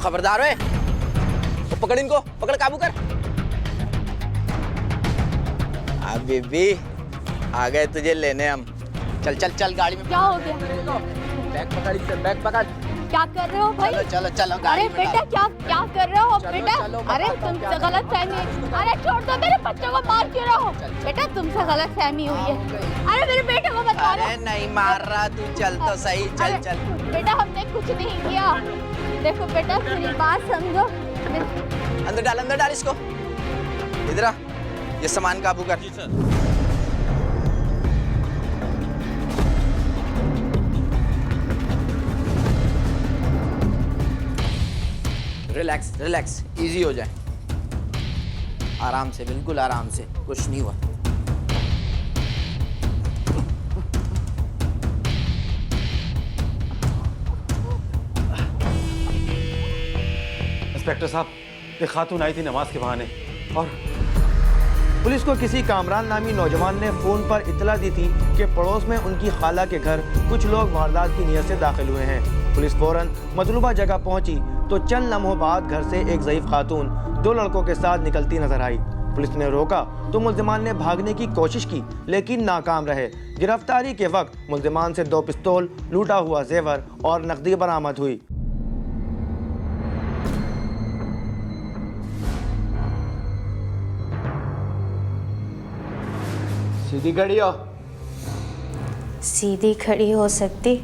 खबरदार है। वो पकड़ इनको, पकड़, काबू कर। बीबी आ गए तुझे लेने हम। चल चल चल गाड़ी में। क्या हो गया? बैग पकड़, इसे बैग पकड़। क्या कर रहे हो भाई? चलो चलो चलो गाड़ी अरे में बेटा डालो। क्या कर रहे हो चलो, बेटा? चलो, अरे बताता हूँ तुमसे क्या गलत फहमी है। अरे छोड़ दो, मेरे बच्चों को मार क्यों रहे हो? बेटा तुमसे गलत फहमी हुई है। अरे मेरे बेटे को बता रहे। अरे नहीं मार रहा, तू चल तो सही, चल चल। बेटा हमने कुछ नहीं किया। देखो बेटा मेरी बात समझो। अंदर डाल इसको। इधर आ, ये सामान काबू कर। जी सर। रिलैक्स रिलैक्स, इजी हो जाए। आराम से, बिल्कुल आराम से, कुछ नहीं हुआ। इंस्पेक्टर साहब, एक खातून आई थी नमाज के बहाने और पुलिस को किसी कामरान नामी नौजवान ने फोन पर इतला दी थी कि पड़ोस में उनकी खाला के घर कुछ लोग वारदात की नीयत से दाखिल हुए हैं। पुलिस फौरन मतलूबा जगह पहुंची तो चंद लम्हों बाद घर से एक ज़ईफ खातून 2 लड़कों के साथ निकलती नजर आई। पुलिस ने रोका तो मुल्जिमान ने भागने की कोशिश की लेकिन नाकाम रहे। गिरफ्तारी के वक्त मुल्जिमान से 2 पिस्तौल, लूटा हुआ जेवर और नकदी बरामद हुई। सीधी खड़ी हो। सीधी खड़ी हो सकती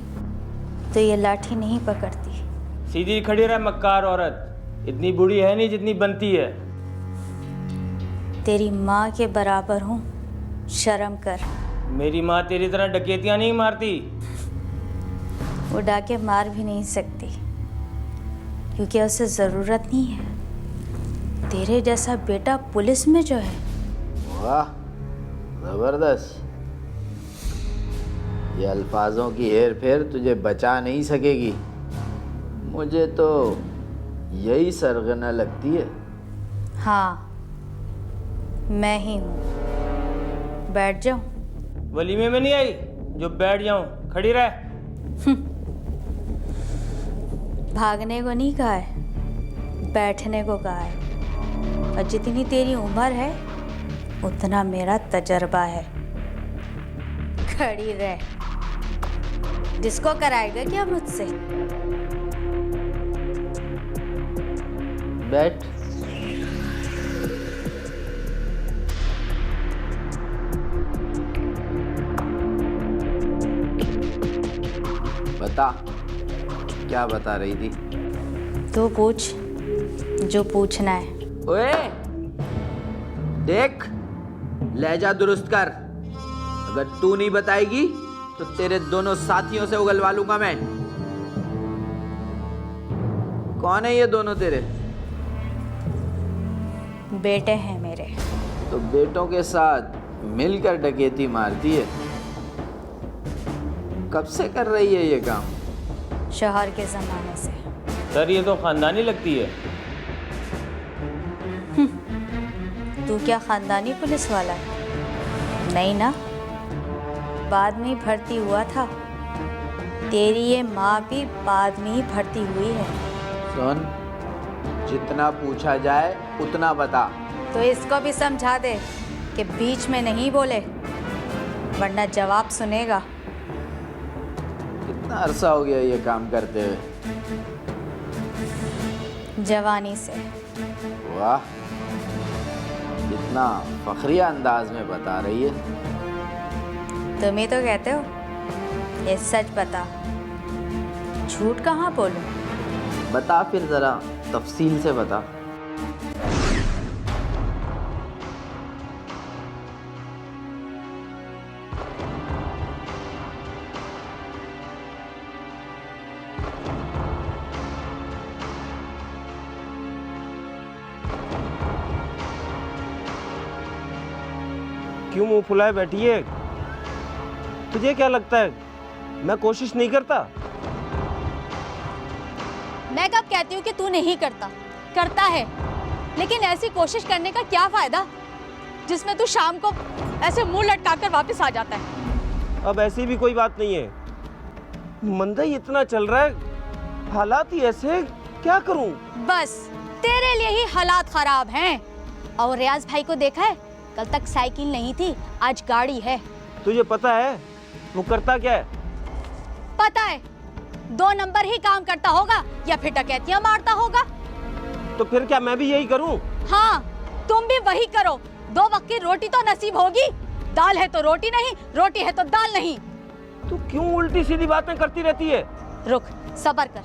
तो ये लाठी नहीं पकड़ती। सीधी खड़ी रह मक्कार औरत, इतनी बूढ़ी है नहीं जितनी बनती है। तेरी माँ के बराबर हूँ, शर्म कर। मेरी माँ तेरी तरह डकैतियाँ नहीं मारती। वो डाके मार भी नहीं सकती क्योंकि उसे ज़रूरत नहीं है। तेरे जैसा बेटा पुलिस में जो है। वाह, जबरदस्त। ये अल्फाजों की हेर फेर तुझे बचा नहीं सकेगी। मुझे तो यही सरगना लगती है। हाँ मैं ही हूँ। बैठ जाऊँ? वलीमे में नहीं आई जो बैठ जाऊं, खड़ी रह। भागने को नहीं कहा है, बैठने को कहा है। और जितनी तेरी उम्र है उतना मेरा तजर्बा है। खड़ी रह। जिसको कराएगा क्या मुझसे? बैठ। बता, क्या बता रही थी? तो पूछ जो पूछना है। ओए देख, लहजा दुरुस्त कर। अगर तू नहीं बताएगी तो तेरे दोनों साथियों से उगलवा लूंगा मैं। कौन है ये दोनों तेरे? बेटे हैं मेरे। तो बेटों के साथ मिलकर डकैती मारती है। कब से कर रही है ये काम? शौहर के ज़माने से। सर ये तो खानदानी लगती है। तू क्या खानदानी पुलिस वाला है? नहीं ना, बाद में ही भर्ती हुआ था। तेरी ये माँ भी बाद में ही भर्ती हुई है। सुन, जितना पूछा जाए उतना बता। तो इसको भी समझा दे कि बीच में नहीं बोले वरना जवाब सुनेगा। कितना अरसा हो गया ये काम करते हुए? जवानी से। वाह, कितना फखरिया अंदाज में बता रही है। तुम ही तो कहते हो ये सच बता, झूठ कहाँ बोलूं? बता फिर, जरा तफसील से बता। क्यों मुंह फुलाए बैठी है? तुझे क्या लगता है मैं कोशिश नहीं करता? मैं कब कहती हूँ कि तू नहीं करता? करता है, लेकिन ऐसी कोशिश करने का क्या फायदा जिसमें तू शाम को ऐसे मुंह लटकाकर वापस आ जाता है। अब ऐसी भी कोई बात नहीं है। मंदा ही इतना चल रहा है, हालात ही ऐसे क्या करूं? बस तेरे लिए ही हालात खराब हैं। और रियाज भाई को देखा है, कल तक साइकिल नहीं थी, आज गाड़ी है। तुझे पता है वो करता क्या है? पता है, 2 नंबर ही काम करता होगा या फिर डकैतियां मारता होगा। तो फिर क्या मैं भी यही करूं? हाँ, तुम भी वही करो। 2 वक्त की रोटी तो नसीब होगी। दाल है तो रोटी नहीं, रोटी है तो दाल नहीं। तू क्यों उल्टी सीधी बातें करती रहती है? रुक, सब्र कर।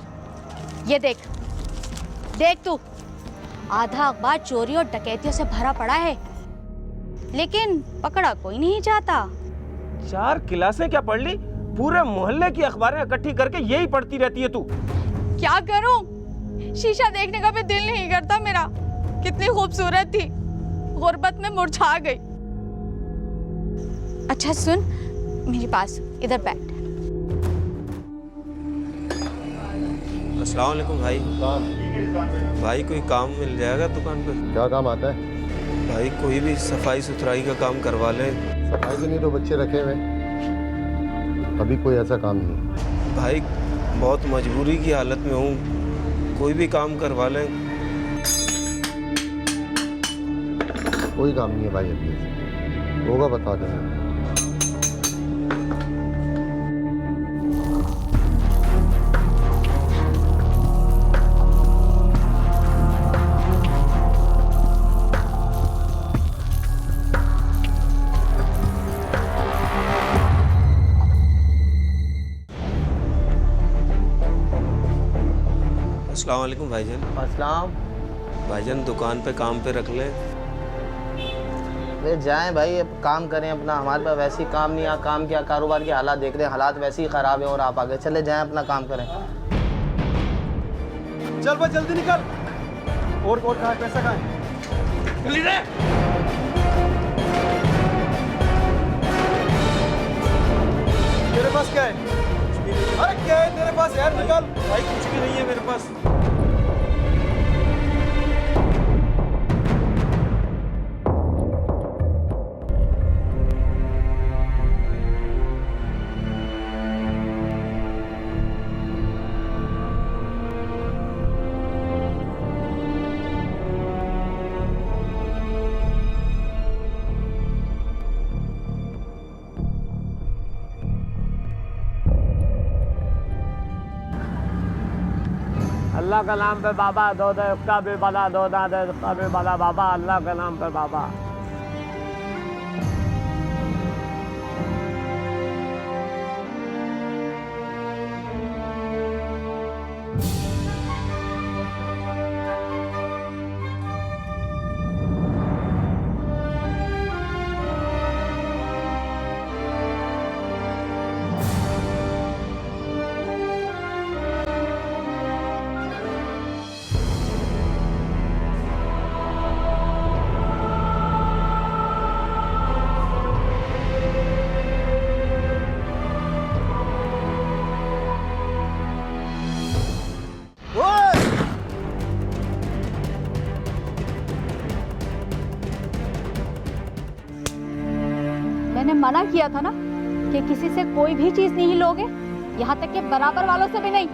ये देख, देख तू, आधा अखबार चोरी और डकैतियों से भरा पड़ा है, लेकिन पकड़ा कोई नहीं जाता। 4 क्लासें क्या पढ़ ली? पूरे मोहल्ले की अखबारें इकट्ठी करके यही पढ़ती रहती है तू। क्या करूं? शीशा देखने का भी दिल नहीं करता मेरा। कितनी खूबसूरत थी, गुर्बत में मुरझा गई। अच्छा सुन, मेरे पास इधर बैठ। अस्सलाम वालेकुम भाई। भाई कोई काम मिल जाएगा दुकान पे? क्या काम आता है? भाई कोई भी सफाई सुथराई का काम करवा ले। सफाई के लिए तो बच्चे रखे हुए, अभी कोई ऐसा काम नहीं। भाई बहुत मजबूरी की हालत में हूँ, कोई भी काम करवा ले। कोई काम नहीं है भाई, अभी होगा बता देना। अस्सलाम वालेकुम भाईजान। अस्सलाम। भाईजान दुकान पे काम पे रख ले। वे जाएं भाई, अब काम करें अपना। हमारे पास वैसे ही काम नहीं, यहाँ काम क्या, कारोबार के हालात देख रहे हैं, हालात वैसे ही ख़राब है और आप आगे चले जाएं, अपना काम करें। चल बस जल्दी निकल। और कहाँ है? पैसा कहाँ है? जल्दी दे। तेरे पास क्या है? अरे क्या है तेरे पास यार, निकल। भाई कुछ भी नहीं है मेरे पास। अल्लाह का नाम पे बाबा, दो दे का भी बला, दो ना दे का भी बला बाबा, अल्लाह के नाम पे बाबा। मैंने मना किया था ना कि किसी से कोई भी चीज नहीं लोगे, यहाँ तक कि बराबर वालों से भी नहीं।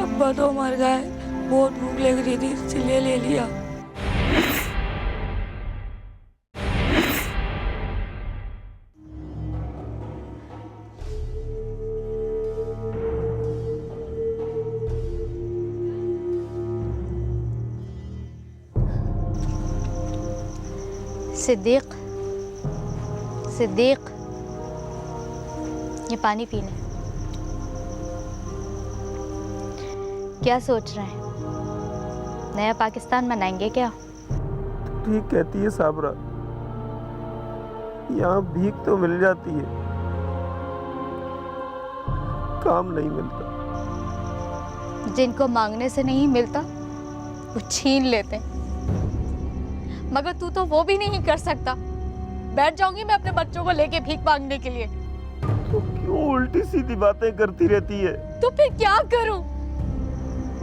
अब्बा तो मर गए, बहुत भूख लग रही थी इसलिए ले लिया। सिद्दीक, सिद्दीक, ये पानी पी लें। क्या सोच रहे हैं, नया पाकिस्तान बनाएंगे क्या? ठीक कहती है साबरा, यहाँ भीख तो मिल जाती है, काम नहीं मिलता। जिनको मांगने से नहीं मिलता वो छीन लेते हैं, मगर तू तो वो भी नहीं कर सकता। बैठ जाऊंगी मैं अपने बच्चों को लेके भीख मांगने के लिए। तो क्यों उल्टी सीधी बातें करती रहती है? तो फिर क्या करूं?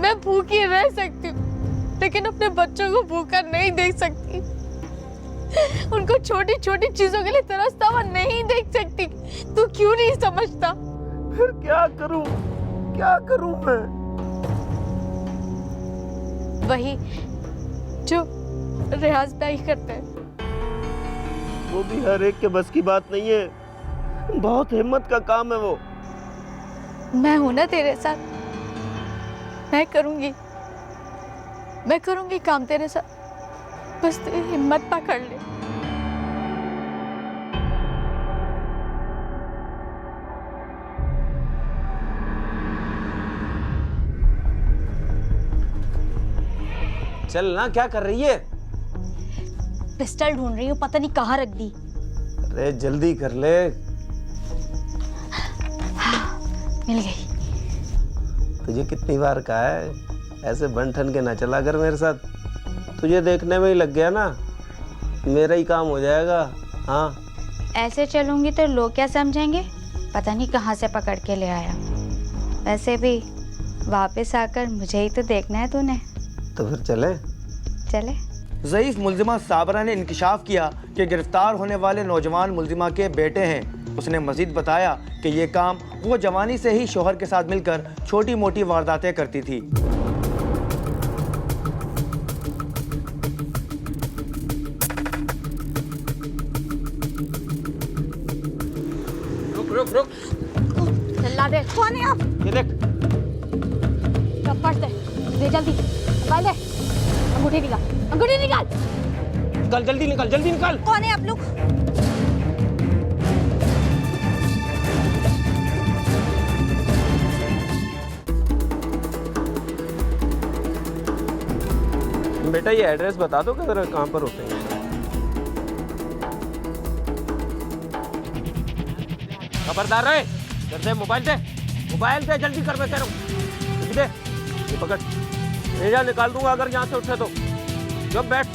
मैं भूखी रह सकती हूँ, लेकिन अपने बच्चों को भूखा नहीं देख सकती। उनको छोटी छोटी चीजों के लिए तरसता हुआ नहीं देख सकती। तू क्यों नहीं समझता? फिर क्या करूं मैं? वही जो रियाज भाई करते हैं। वो भी हर एक के बस की बात नहीं है, बहुत हिम्मत का काम है वो। मैं हूं ना तेरे साथ, मैं करूंगी काम तेरे साथ, बस तू हिम्मत पकड़ ले। चल ना, क्या कर रही है? पिस्टल ढूंढ रही हूँ, पता नहीं कहाँ रख दी। अरे जल्दी कर ले। मिल गई। तुझे कितनी बार कहा है ऐसे बन ठन के ना चला कर मेरे साथ, तुझे देखने में ही लग गया ना, मेरा ही काम हो जाएगा। हाँ, ऐसे चलूंगी तो लोग क्या समझेंगे, पता नहीं कहाँ से पकड़ के ले आया। वैसे भी वापस आकर मुझे ही तो देखना है तूने। तो फिर चले। ज़ईफ मुल्जिमा साबरा ने इंकिशाफ किया कि गिरफ्तार होने वाले नौजवान मुल्जिमा के बेटे हैं। उसने मजीद बताया कि ये काम वो जवानी से ही शोहर के साथ मिलकर छोटी मोटी वारदातें करती थी। रुक। चला दे। कौन है आप? ये देख। पर्स दे जल्दी, मोबाइल दे, अंगूठी निकाल। जल्दी निकाल। कौन है आप लोग? बेटा ये एड्रेस बता दो कि जरा कहाँ पर होते हैं। खबरदार रहे। दे मोबाइल दे जल्दी कर, मैं कह रहा हूँ। दे ये पकड़, भेजा निकाल दूंगा अगर यहाँ से उठे तो। जब बैठ।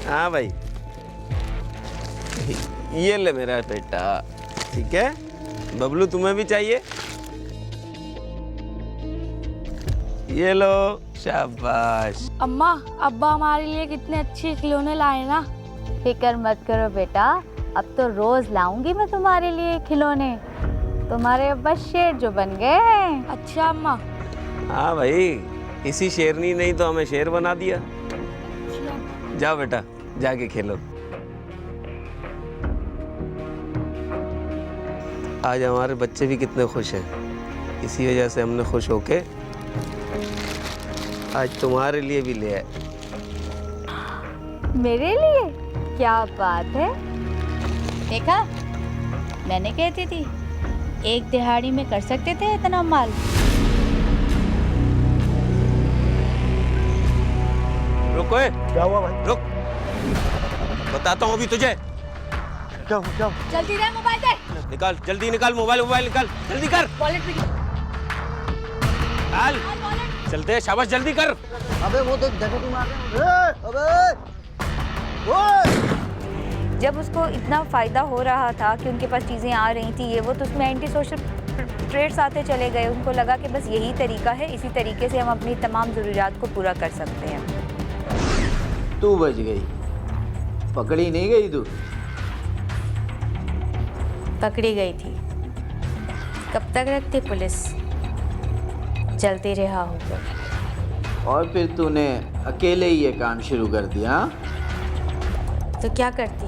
हाँ भाई, ये ले मेरा बेटा, ठीक है। बबलू तुम्हें भी चाहिए? ये लो, शाबाश। अम्मा, अब्बा हमारे लिए कितने अच्छे खिलौने लाए ना। फिक्र मत करो बेटा, अब तो रोज लाऊंगी मैं तुम्हारे लिए खिलौने। तुम्हारे अब्बा शेर जो बन गए हैं। अच्छा अम्मा। हाँ भाई, इसी शेरनी नहीं तो हमें शेर बना दिया। जाओ बेटा, जाके खेलो। आज हमारे बच्चे भी कितने खुश हैं, इसी वजह से हमने खुश होके आज तुम्हारे लिए भी ले आए। मेरे लिए? क्या बात है। देखा, मैंने कहती थी एक दिहाड़ी में कर सकते थे इतना माल। रुक ओए। क्या हुआ भाई? रुक, बताता हूँ अभी तुझे। क्या हुआ? जल्दी दे मोबाइल दे। निकाल, जल्दी निकाल मोबाइल निकाल, जल्दी कर। वॉलेट भी निकाल, चलते, शाबाश, जल्दी कर। अबे वो तो डकैती मार रहे हैं। अबे जब उसको इतना फ़ायदा हो रहा था कि उनके पास चीज़ें आ रही थी ये वो, तो उसमें एंटी सोशल ट्रेड्स आते चले गए। उनको लगा कि बस यही तरीका है, इसी तरीके से हम अपनी तमाम ज़रूरियात को पूरा कर सकते हैं। तू बच गई, पकड़ी नहीं गई तू। पकड़ी गई थी। कब तक रखती पुलिस, जल्दी रिहा हो गई। और फिर तूने अकेले ही ये काम शुरू कर दिया? तो क्या करती,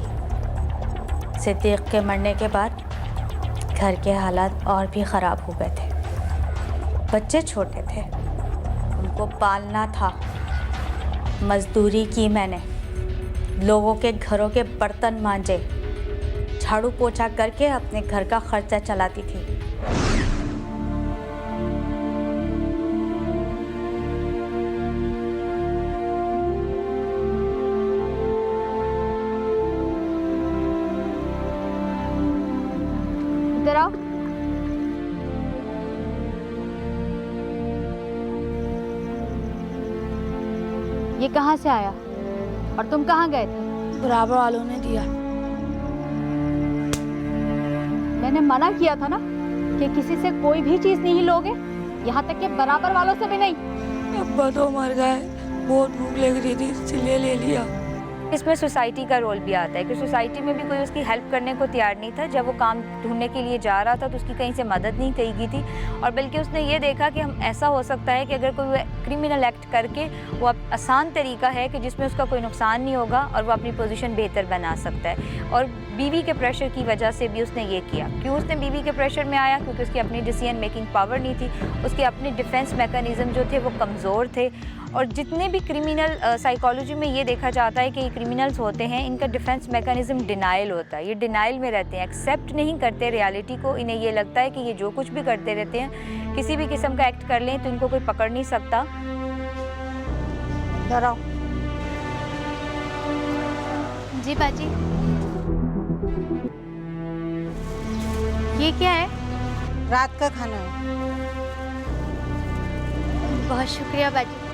सिद्दीक के मरने के बाद घर के हालात और भी ख़राब हो गए थे। बच्चे छोटे थे, उनको पालना था। मजदूरी की मैंने, लोगों के घरों के बर्तन मांजे, झाड़ू पोछा करके अपने घर का खर्चा चलाती थी। इधर आओ। ये कहाँ से आया और तुम कहाँ गए थे? बराबर वालों ने दिया। मैंने मना किया था ना कि किसी से कोई भी चीज नहीं लोगे, यहाँ तक कि बराबर वालों से भी नहीं। अब्बा तो मर गए, बहुत भूख लग रही थी इसलिए ले लिया। इसमें सोसाइटी का रोल भी आता है कि सोसाइटी में भी कोई उसकी हेल्प करने को तैयार नहीं था। जब वो काम ढूंढने के लिए जा रहा था तो उसकी कहीं से मदद नहीं की गई थी, और बल्कि उसने ये देखा कि हम ऐसा हो सकता है कि अगर कोई क्रिमिनल एक्ट करके वो आसान तरीका है कि जिसमें उसका कोई नुकसान नहीं होगा और वो अपनी पोजीशन बेहतर बना सकता है। और बीवी के प्रेशर की वजह से भी उसने ये किया। क्यों उसने बीवी के प्रेशर में आया? क्योंकि उसकी अपनी डिसीजन मेकिंग पावर नहीं थी, उसके अपने डिफेंस मैकेनिज्म जो थे वो कमज़ोर थे। और जितने भी क्रिमिनल साइकोलॉजी में ये देखा जाता है कि ये क्रिमिनल्स होते हैं, इनका डिफेंस मैकेनिज्म डिनाइल होता है। ये डिनाइल में रहते हैं, एक्सेप्ट नहीं करते रियलिटी को। इन्हें ये लगता है कि ये जो कुछ भी करते रहते हैं, किसी भी किस्म का एक्ट कर लें तो इनको कोई पकड़ नहीं सकता। डराओ। जी बाजी। ये क्या है? रात का खाना है। बहुत शुक्रिया बाजी।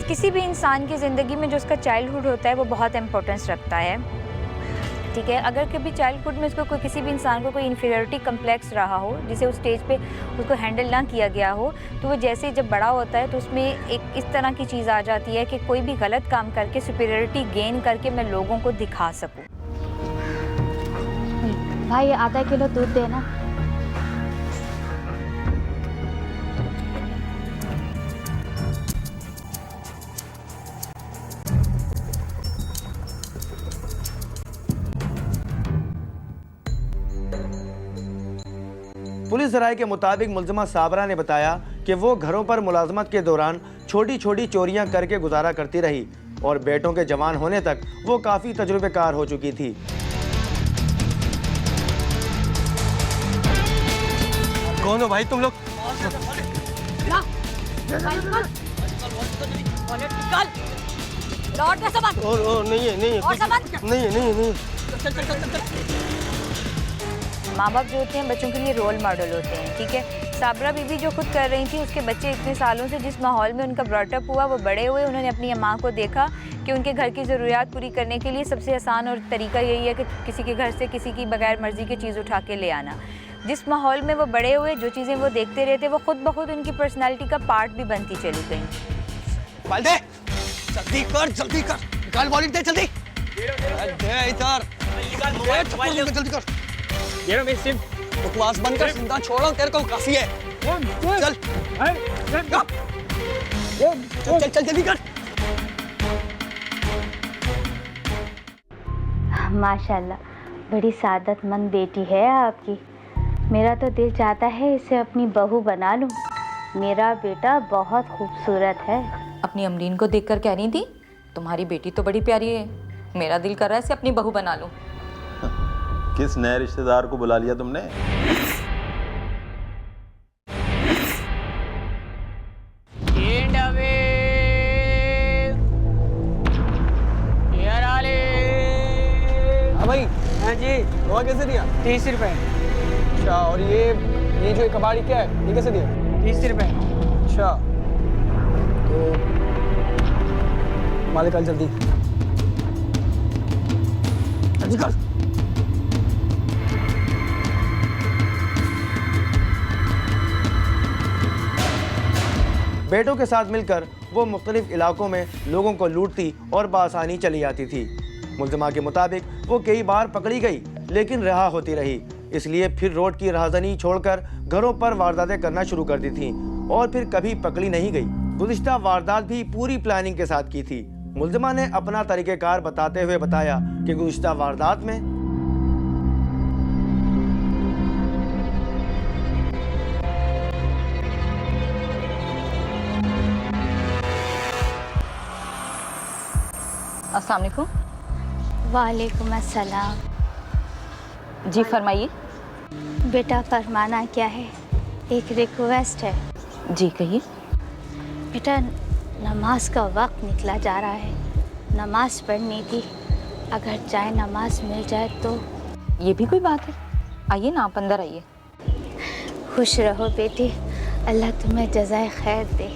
किसी भी इंसान की ज़िंदगी में जो उसका चाइल्डहुड होता है वो बहुत इंपॉर्टेंस रखता है, ठीक है। अगर कभी चाइल्डहुड में उसको कोई किसी भी इंसान को कोई इन्फीरियरिटी कम्प्लेक्स रहा हो, जिसे उस स्टेज पे उसको हैंडल ना किया गया हो, तो वो जैसे जब बड़ा होता है तो उसमें एक इस तरह की चीज़ आ जाती है कि कोई भी गलत काम करके सुपीरियरिटी गेन करके मैं लोगों को दिखा सकूँ। भाई आधा किलो दूध देना। पुलिस राय के मुताबिक मुलजिमा साबरा ने बताया कि वो घरों पर मुलाजमत के दौरान छोटी छोटी चोरियां करके गुजारा करती रही और बेटों के जवान होने तक वो काफ़ी तजुर्बेकार हो चुकी थी। कौन हो भाई तुम लोग? नहीं। माँ बाप जो होते हैं बच्चों के लिए रोल मॉडल होते हैं, ठीक है। साबरा बीबी जो खुद कर रही थी, उसके बच्चे इतने सालों से जिस माहौल में उनका ब्रॉटअप हुआ, वो बड़े हुए, उन्होंने अपनी माँ को देखा कि उनके घर की ज़रूरियात पूरी करने के लिए सबसे आसान और तरीका यही है कि किसी के घर से किसी की बगैर मर्जी की चीज़ उठा के ले आना। जिस माहौल में वो बड़े हुए, जो चीज़ें वो देखते रहते, वो खुद ब खुद उनकी पर्सनैलिटी का पार्ट भी बनती चली गई। जल्दी कर, निकाल वॉलेट दे जल्दी। दे इधर, जल्दी कर। ये मेरी सिम। बकवास बंद कर, जिंदा छोड़ो, तेरे को काफी है। चल चल जल्दी कर। माशाल्लाह, बड़ी सादतमंद बेटी है आपकी। मेरा तो दिल चाहता है इसे अपनी बहू बना लूं। मेरा बेटा बहुत खूबसूरत है। अपनी अमरीन को देखकर कह रही थी तुम्हारी बेटी तो बड़ी प्यारी है, मेरा दिल कर रहा है इसे अपनी बहू बना लूं। किस नए रिश्तेदार को बुला लिया तुमने? हाँ भाई। हाँ जी। वो कैसे दिया? 30 रुपए। अच्छा, और ये जो कबाड़ी क्या है, ये कैसे दिया? 30 रुपए। अच्छा, तो मालिक कल जल्दी कर। बेटों के साथ मिलकर वो मुख्तलिफ इलाकों में लोगों को लूटती और बआसानी चली जाती थी। मुल्जिमा के मुताबिक वो कई बार पकड़ी गई लेकिन रिहा होती रही, इसलिए फिर रोड की राहज़नी छोड़कर घरों पर वारदातें करना शुरू कर दी थी और फिर कभी पकड़ी नहीं गई। गुज़िश्ता वारदात भी पूरी प्लानिंग के साथ की थी। मुल्जिमा ने अपना तरीक़ेकार बताते हुए बताया कि गुज़िश्ता वारदात में अस्सलाम वालेकुम। वालेकुम अस्सलाम। जी फरमाइए। बेटा फरमाना क्या है? एक रिक्वेस्ट है। जी कहिए। बेटा नमाज का वक्त निकला जा रहा है, नमाज पढ़नी थी, अगर चाय नमाज मिल जाए तो। ये भी कोई बात है? आइए ना, आप अंदर आइए। खुश रहो बेटी, अल्लाह तुम्हें जज़ाए खैर दे।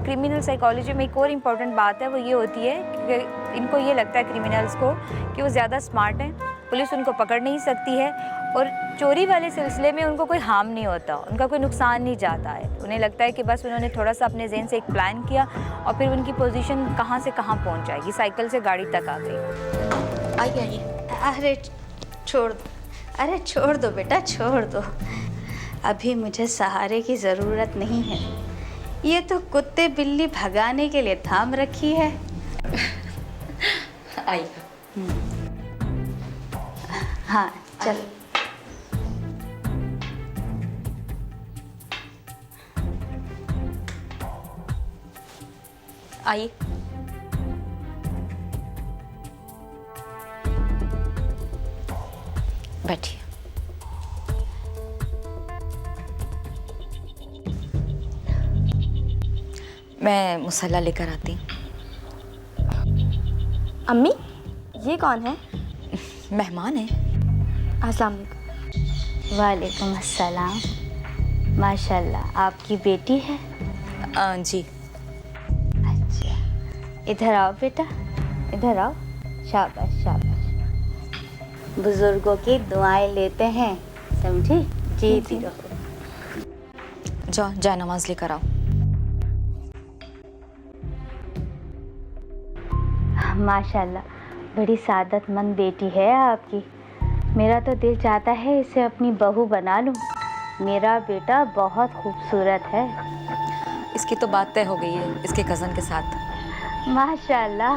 क्रिमिनल साइकोलॉजी में एक और इम्पॉर्टेंट बात है, वो ये होती है कि इनको ये लगता है क्रिमिनल्स को कि वो ज़्यादा स्मार्ट हैं, पुलिस उनको पकड़ नहीं सकती है और चोरी वाले सिलसिले में उनको कोई हार्म नहीं होता, उनका कोई नुकसान नहीं जाता है। उन्हें लगता है कि बस उन्होंने थोड़ा सा अपने जहन से एक प्लान किया और फिर उनकी पोजीशन कहाँ से कहाँ पहुँच जाएगी, साइकिल से गाड़ी तक आ गई। आइए आइए। अरे छोड़ दो, अरे छोड़ दो बेटा, छोड़ दो। अभी मुझे सहारे की ज़रूरत नहीं है, ये तो कुत्ते बिल्ली भगाने के लिए थाम रखी है। आइए। हाँ चल। आइए। बैठिए। मैं मुसल्ला लेकर आती हूँ। अम्मी, ये कौन है? मेहमान है। अस्सलाम वालेकुम। वालेकुम अस्सलाम। माशाल्लाह, आपकी बेटी है? जी। अच्छा, इधर आओ बेटा, इधर आओ। शाबाश शाबाश। बुजुर्गों की दुआएं लेते हैं, समझी? जीती रहो। जाओ, जाए नमाज लेकर आओ। माशाल्लाह, बड़ी सादतमंद बेटी है आपकी। मेरा तो दिल चाहता है इसे अपनी बहू बना लूं। मेरा बेटा बहुत खूबसूरत है। इसकी तो बात तय हो गई है इसके कज़न के साथ। माशाल्लाह,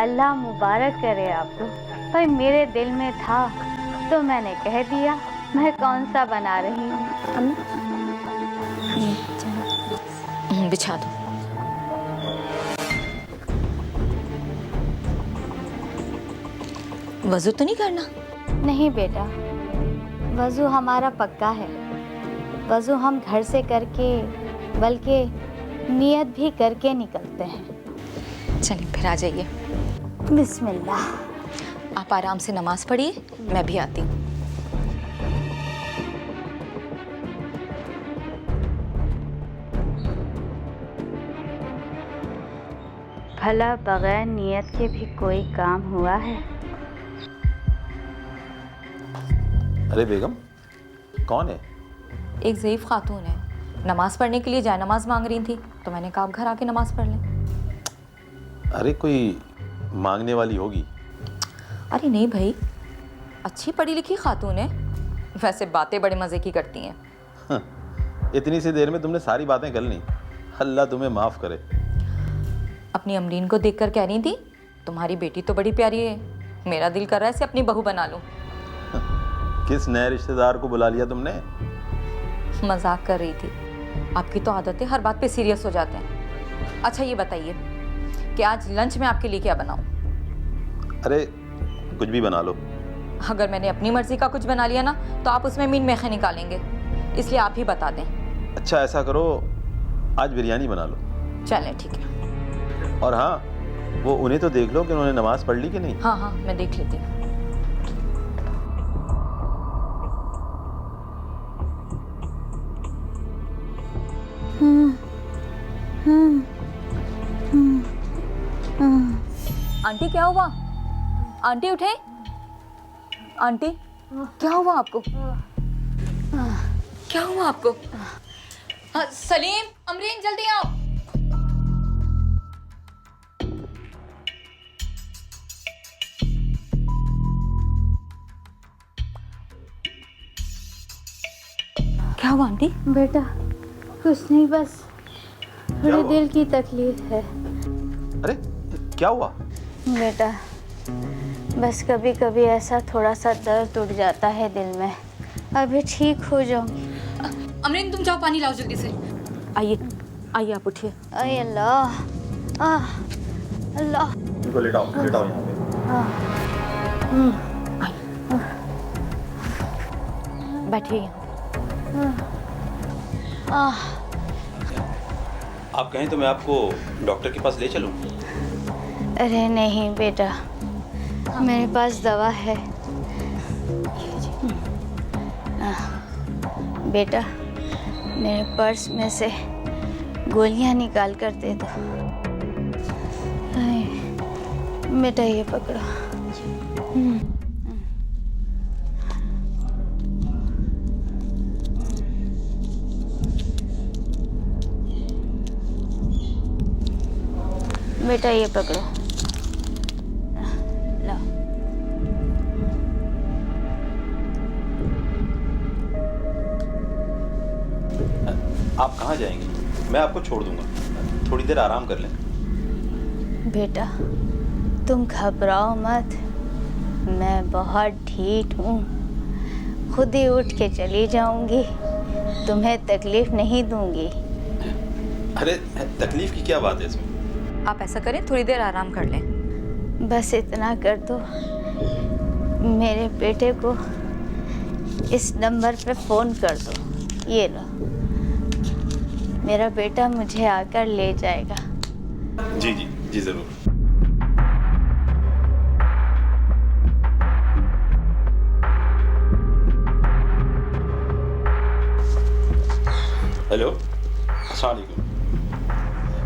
अल्लाह मुबारक करे आपको। भाई मेरे दिल में था तो मैंने कह दिया, मैं कौन सा बना रही हूँ। बिछा दो। वज़ू तो नहीं करना? नहीं बेटा, वज़ू हमारा पक्का है। वज़ू हम घर से करके, बल्कि नियत भी करके निकलते हैं। चलिए फिर आ जाइए। बिस्मिल्लाह। आप आराम से नमाज पढ़िए, मैं भी आती हूँ। भला बगैर नियत के भी कोई काम हुआ है? अरे बेगम, कौन है? एक ज़ईफ़ खातून है, नमाज पढ़ने के लिए जाए नमाज मांग रही थी, तो मैंने कहा आप घर आके नमाज पढ़ लें। अरे कोई मांगने वाली होगी। अरे नहीं भाई, अच्छी पढ़ी लिखी खातून है, वैसे बातें बड़े मज़े की करती हैं। इतनी सी देर में तुमने सारी बातें कर ली, अल्लाह तुम्हें माफ़ करे। अपनी अमरीन को देखकर कह रही थी, तुम्हारी बेटी तो बड़ी प्यारी है, मेरा दिल कर रहा है इसे अपनी बहू बना लूं। किस नए रिश्तेदार को बुला लिया तुमने? मजाक कर रही थी। आपकी तो आदत है हर बात पे सीरियस हो जाते हैं। अच्छा ये बताइए कि आज लंच में आपके लिए क्या बनाऊं? अरे कुछ भी बना लो। अगर मैंने अपनी मर्जी का कुछ बना लिया ना तो आप उसमें मीन मेखे निकालेंगे, इसलिए आप ही बता दें। अच्छा ऐसा करो, आज बिरयानी बना लो। चलें ठीक है। और हाँ, वो उन्हें तो देख लो कि उन्होंने नमाज पढ़ ली कि नहीं। हाँ हाँ मैं देख लेती हूँ। आंटी क्या हुआ? आंटी उठे। आंटी क्या हुआ आपको? क्या हुआ आपको? सलीम, अमरीन जल्दी आओ। क्या हुआ आंटी? बेटा कुछ नहीं, बस थोड़ी दिल की तकलीफ है। अरे क्या हुआ? बेटा बस कभी कभी ऐसा थोड़ा सा दर्द उठ जाता है दिल में, अभी ठीक हो जाऊंगी। अमरीन तुम जाओ पानी लाओ जल्दी से। आइए आइए आप उठिए। अरे अल्लाह, अल्लाह। इनको लेटाओ यहाँ पे। बैठिए यहाँ। आप कहें तो मैं आपको डॉक्टर के पास ले चलूं? अरे नहीं बेटा, मेरे पास दवा है। बेटा मेरे पर्स में से गोलियां निकाल कर दे दो। बेटा ये पकड़ो। बेटा ये पकड़ो। लो। आप कहाँ जाएंगी? मैं आपको छोड़ दूंगा, थोड़ी देर आराम कर लें। बेटा तुम घबराओ मत, मैं बहुत ढीठ हूँ, खुद ही उठ के चली जाऊंगी, तुम्हें तकलीफ नहीं दूंगी। अरे तकलीफ की क्या बात है इसमें? आप ऐसा करें, थोड़ी देर आराम कर लें। बस इतना कर दो, मेरे बेटे को इस नंबर पे फ़ोन कर दो। ये लो, मेरा बेटा मुझे आकर ले जाएगा। जी जी जी ज़रूर। हेलो, अस्सलाम वालेकुम।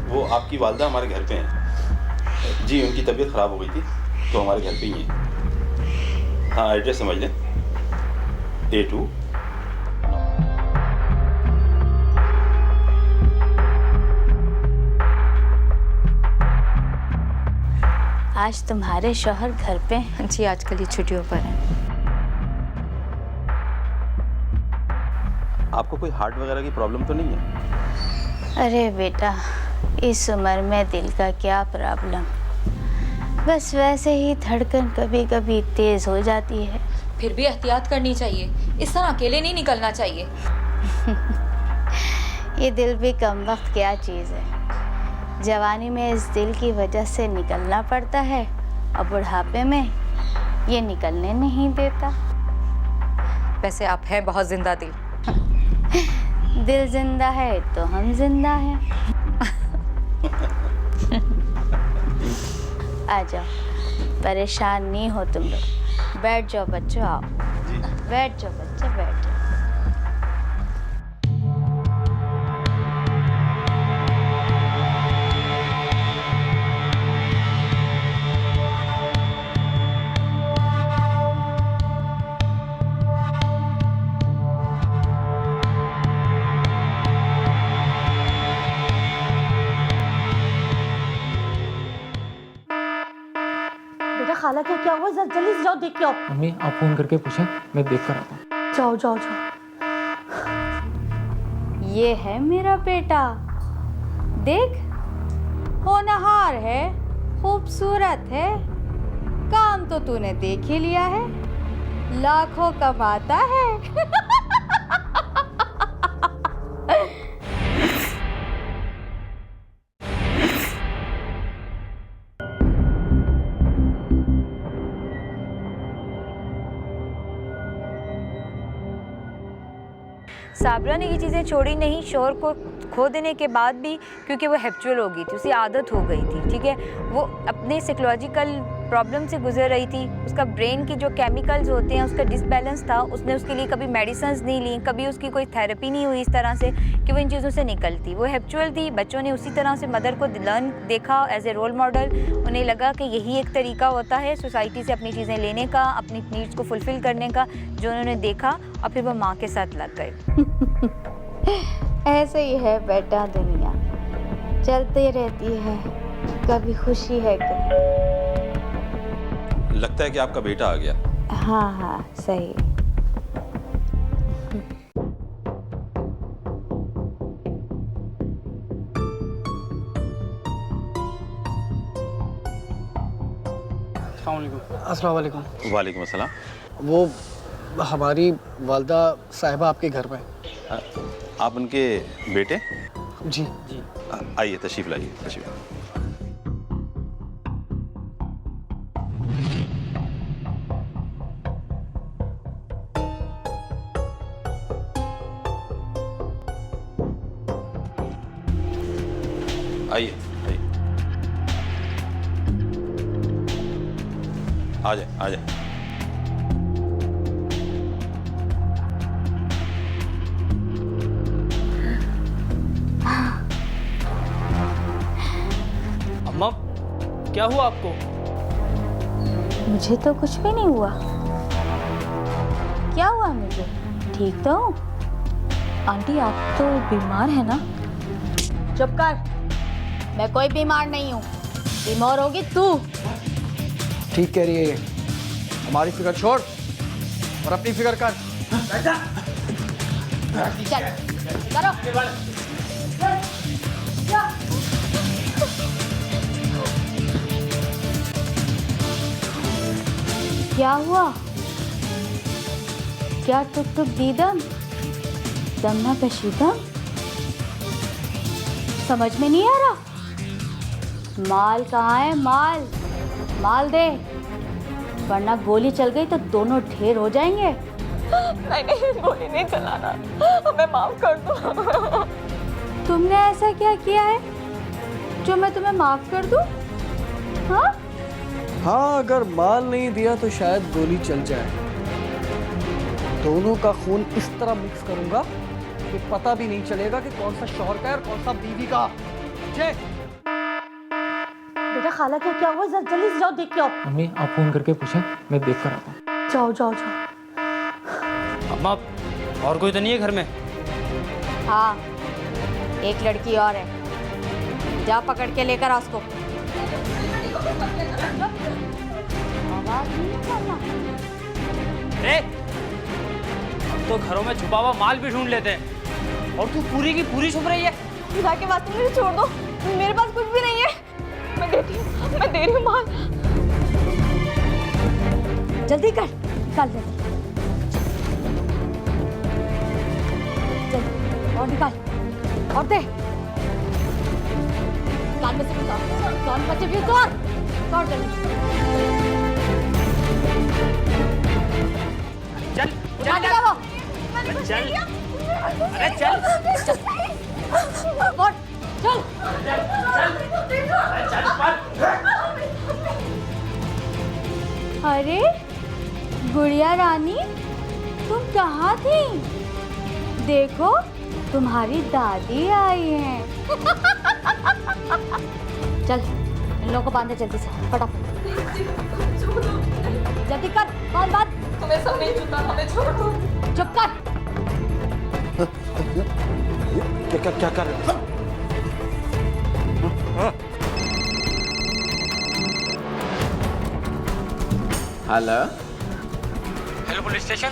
वो आपकी वालदा हमारे घर पे हैं। जी उनकी तबीयत ख़राब हो गई थी तो हमारे घर पे ही हैं। हाँ एड्रेस समझ लें, A2। आज तुम्हारे शौहर घर पे हैं? जी आजकल ये छुट्टियों पर हैं। आपको कोई हार्ट वगैरह की प्रॉब्लम तो नहीं है? अरे बेटा इस उम्र में दिल का क्या प्रॉब्लम, बस वैसे ही धड़कन कभी कभी तेज हो जाती है। फिर भी एहतियात करनी चाहिए, इस तरह अकेले नहीं निकलना चाहिए। ये दिल भी कम वक्त क्या चीज़ है, जवानी में इस दिल की वजह से निकलना पड़ता है और बुढ़ापे में ये निकलने नहीं देता। वैसे आप हैं बहुत जिंदा दिल। दिल जिंदा है तो हम जिंदा हैं। आ जाओ, परेशान नहीं हो तुम लोग, बैठ जाओ बच्चों, आओ बैठ जाओ बच्चे, बैठ जाओ। खाला क्या क्या हुआ, जल्दी से जाओ देख के आओ। मम्मी आप फोन करके पूछें, मैं देख कर आता हूँ। जाओ जाओ जाओ। ये है मेरा बेटा, देख होनहार है, खूबसूरत है, काम तो तूने देख ही लिया है, लाखों कमाता है। साबरा ने ये चीज़ें छोड़ी नहीं, शोहर को खो देने के बाद भी, क्योंकि वो हैबिचुअल हो गई थी, उसे आदत हो गई थी, ठीक है। वो अपने साइकोलॉजिकल प्रॉब्लम से गुजर रही थी, उसका ब्रेन की जो केमिकल्स होते हैं उसका डिसबैलेंस था, उसने उसके लिए कभी मेडिसिन्स नहीं ली, कभी उसकी कोई थेरेपी नहीं हुई इस तरह से कि वो इन चीज़ों से निकलती। वो हैबिचुअल थी, बच्चों ने उसी तरह से मदर को लर्न देखा एज ए रोल मॉडल, उन्हें लगा कि यही एक तरीका होता है सोसाइटी से अपनी चीज़ें लेने का, अपनी नीड्स को फुलफ़िल करने का, जो उन्होंने देखा और फिर वो माँ के साथ लग गए। ऐसे ही है बेटा, दुनिया चलती रहती है, कभी खुशी है कभी। लगता है कि आपका बेटा आ गया। हाँ हाँ सही। अस्सलाम वालेकुम। वालेकुम अस्सलाम। वो हमारी वालदा साहिबा आपके घर में। आप उनके बेटे? जी जी। आइए तशरीफ़ लाइए, तशरीफ़। आइए आइए। आ जाए आ जाए। अम्मा क्या हुआ आपको? मुझे तो कुछ भी नहीं हुआ। क्या हुआ मुझे? ठीक तो हूँ। आंटी आप तो बीमार है ना? चुप कर, मैं कोई बीमार नहीं हूँ। बीमार होगी तू। ठीक कह रही है ये। हमारी फिक्र छोड़ और अपनी फिक्र कर। चल करो। क्या हुआ? क्या टुक टुक दीदम दम ना कशीदम? समझ में नहीं आ रहा। माल कहाँ है? माल माल दे, वरना गोली चल गई तो दोनों ढेर हो जाएंगे। नहीं, गोली नहीं चलाना, हमें माफ कर दो। तुमने ऐसा क्या किया है जो मैं तुम्हें माफ कर दूं? हाँ? हाँ, अगर माल नहीं दिया तो शायद गोली चल जाए। दोनों का खून इस तरह मिक्स करूंगा कि पता भी नहीं चलेगा कि कौन सा शौहर का है और कौन सा बीवी का। बेटा खाला का क्या हुआ? जल्दी से जाओ देख के आओ। मम्मी आप फोन करके पूछें, मैं देख कर आता हूँ। जाओ जाओ जाओ। अम्मा और कोई तो नहीं है घर में? हाँ, एक लड़की और है। जा पकड़ के लेकर आ उसको। आवाज नहीं करना। हम तो घरों में छुपा हुआ माल भी ढूंढ लेते हैं और तू पूरी की पूरी छुप रही है। खुदा के वास्ते मुझे छोड़ दो, मेरे पास कुछ भी नहीं है। मैं दे रही हूँ माल। जल्दी कर, निकाल जल्दी। जल्दी और निकाल और दे। कान में से भी कान बच्चे भी और जल्दी। चल उठा के लाओ। चल, अरे चल और चल। अरे गुड़िया रानी, तुम कहाँ थी? देखो तुम्हारी दादी आई है। चल इन लोगों को बांधे जल्दी से, फटाफट जल्दी कर। बात तुम्हें सब नहीं छूता, हमें छोड़ दो। चुप कर। क्या कर रहे हो? हेलो। Hello police station.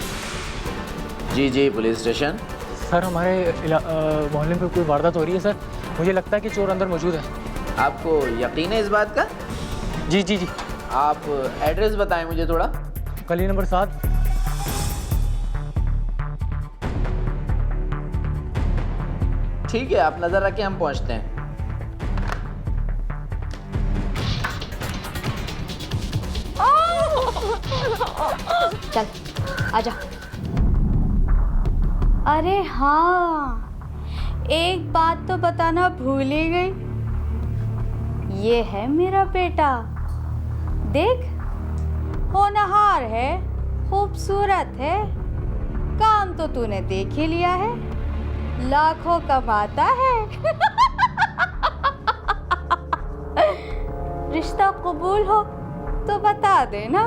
जी पुलिस स्टेशन। सर हमारे मोहल्ले में कोई वारदात हो रही है सर। मुझे लगता है कि चोर अंदर मौजूद है। आपको यकीन है इस बात का? जी। आप एड्रेस बताएं मुझे थोड़ा। गली नंबर 7। ठीक है, आप नजर रखें, हम पहुंचते हैं। चल आजा। अरे हाँ, एक बात तो बताना भूल ही गई। ये है मेरा बेटा, देख होनहार है, खूबसूरत है। काम तो तूने देख ही लिया है, लाखों कमाता है। रिश्ता कबूल हो तो बता देना।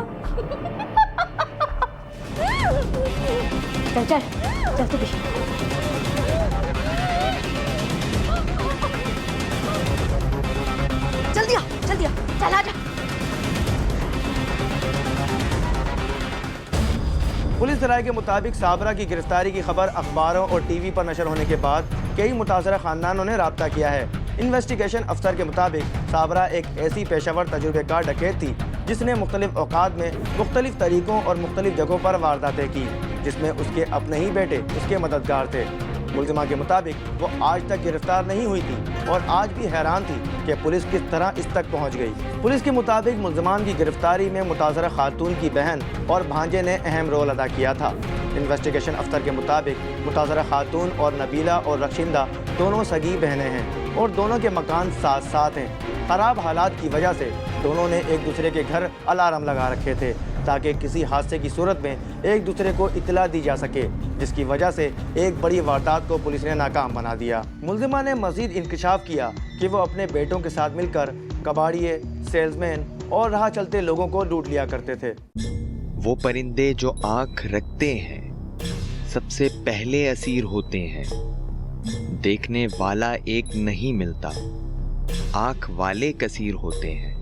चल तू भी। जल्दी आ, चल आजा। पुलिस राय के मुताबिक साबरा की गिरफ्तारी की खबर अखबारों और टीवी पर नशर होने के बाद कई मुतासरा खानदानों ने राब्ता किया है। इन्वेस्टिगेशन अफसर के मुताबिक साबरा एक ऐसी पेशेवर तजुर्बेकार डकैत थी जिसने मुख्तलिफ औकात में मुख्तलिफ तरीकों और मुख्तलिफ जगहों पर वारदातें की, जिसमें उसके अपने ही बेटे उसके मददगार थे। मुल्जिमा के मुताबिक वो आज तक गिरफ्तार नहीं हुई थी और आज भी हैरान थी कि पुलिस किस तरह इस तक पहुंच गई। पुलिस के मुताबिक मुल्जिमान की गिरफ्तारी में मुतासरा खातून की बहन और भांजे ने अहम रोल अदा किया था। इन्वेस्टिगेशन अफसर के मुताबिक मुतासरा खातून और नबीला और रक्षिंदा दोनों सगी बहनें हैं और दोनों के मकान साथ साथ हैं। ख़राब हालात की वजह से दोनों ने एक दूसरे के घर अलार्म लगा रखे थे ताकि किसी हादसे की सूरत में एक दूसरे को इत्तला दी जा सके, जिसकी वजह से एक बड़ी वारदात को पुलिस ने नाकाम बना दिया। मुलजिमा ने मजीद इंकशाफ किया कि वो अपने बेटों के साथ मिलकर कबाड़िए, सेल्समैन और राह चलते लोगों को लूट लिया करते थे। वो परिंदे जो आंख रखते हैं सबसे पहले असीर होते हैं। देखने वाला एक नहीं मिलता, आंख वाले कसीर होते हैं।